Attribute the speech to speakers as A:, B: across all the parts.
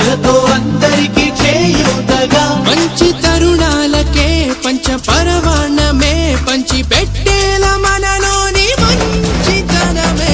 A: ఆశలతో అందరికీ చేయూతగా
B: మంచి తరుణాలకే పంచ పరవాణమే పంచి పెట్టేల మనలోని మంచితనమే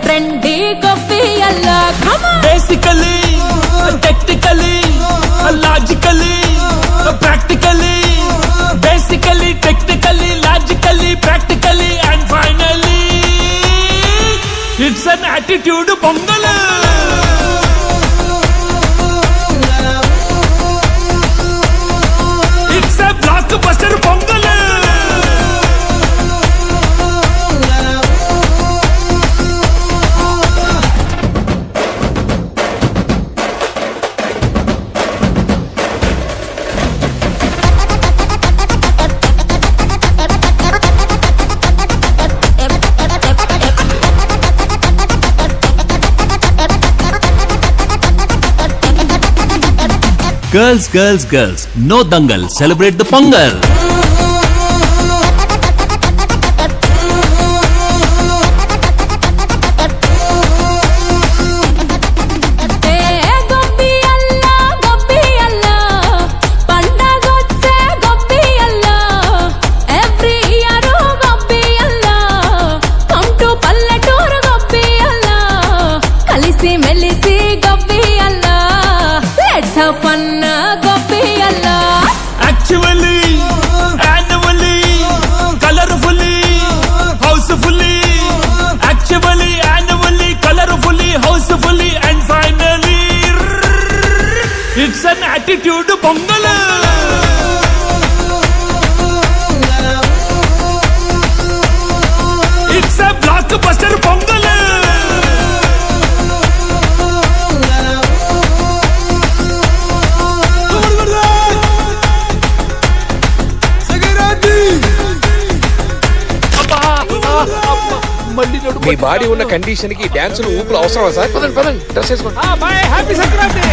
B: trendy gobbiyalla
C: basically technically logically practically basically technically logically practically and finally it's an attitude pongal it's a blockbuster pongal
D: Girls, girls, girls, no dangal, celebrate the Pongal.
C: Actually, annually, colorfully, housefully. Actually, annually, colorfully, housefully, and finally, it's an attitude pongal. It's a blockbuster pongal.
E: Me body ఉన్న condition కి dance ఊపులు అవసరమా sir? పదండి పదండి, dress వేసుకోండి.
C: Happy Sankranti.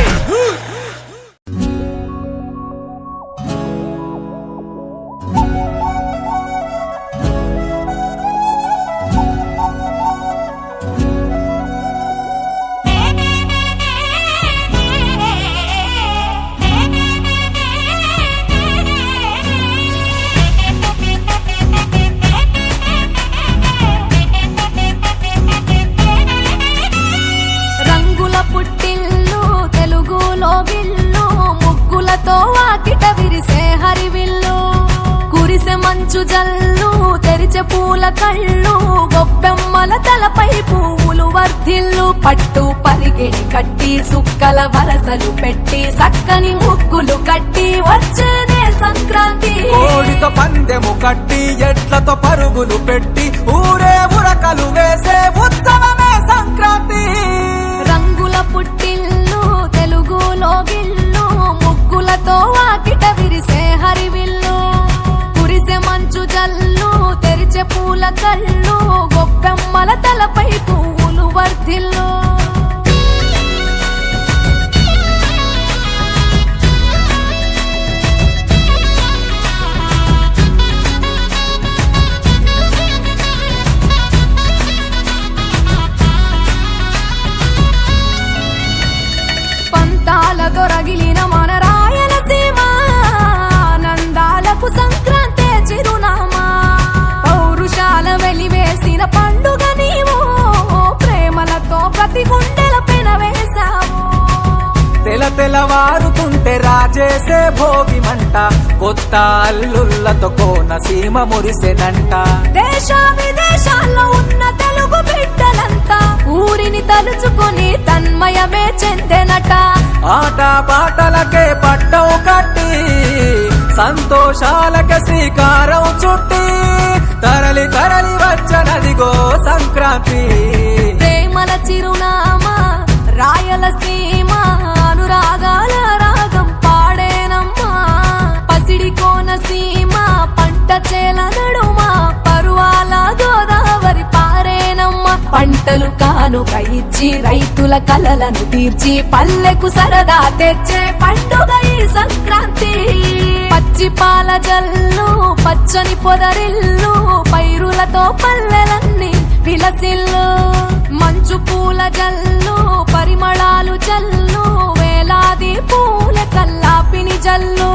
B: మంచు జల్లు తెరిచే పూల కళ్ళు గొప్పెమ్మల తలపై పువ్వులు వర్ధిల్లు పట్టు పరిగిడి కట్టి సుక్కల వరసలు పెట్టి సక్కని ముగ్గులు కట్టి వచ్చేదే సంక్రాంతి
F: కోడితో పందెము కట్టి ఎట్లతో పరుగులు పెట్టి ఊరే ఉరకలు వేసే ఉత్సవమే సంక్రాంతి
B: రంగుల పుట్టిల్లు తెలుగులో గిల్లు ముగ్గులతో వాకిట విరిసే హరివిల్లు కురిసే మంచు జల్లు తెరిచే పూల కళ్ళు గొప్పెమ్మల తలపై పువ్వులు వర్ధిల్లు దొరగిలిన మన రాయలసీమ ఆనందాలకు సంక్రాంతే చిరునామా పౌరుషాల వెలివేసిన పండుగ నీవు ప్రేమలతో ప్రతి గుండెల పెనవేశావు
F: తెలవారుతుంటే రాజేసే భోగి మంట కొత్త అల్లుళ్ళతో కోనసీమ మురిసెనంట
B: దేశ విదేశాల్లో ఉన్న తెలుగు బిడ్డలంతా ఊరిని తలుచుకొని తన్మయమే చెందెనట
F: ఆట పాటలకే పట్టం కట్టి సంతోషాలకే శ్రీకారం చుట్టి తరలి తరలి వచ్చనదిగో సంక్రాంతి
B: ప్రేమల చిరునామా రాయలసీమ అనురాగాల రాగం పాడేనమ్మా పసిడి కోనసీమ పంట చేల నడుమ పరువాల గోదావరి పారేనమ్మ పంటలు కానుక ఇచ్చి రైతుల కలలను తీర్చి పల్లెకు సరదా తెచ్చే పండుగ ఈ సంక్రాంతి పచ్చి పాల జల్లు పచ్చని పొదరిల్లు పైరులతో పల్లెలన్నీ విలసిల్లు మంచు పూల జల్లు పరిమళాలు జల్లు వేలాది పూల కల్లాపిని జల్లు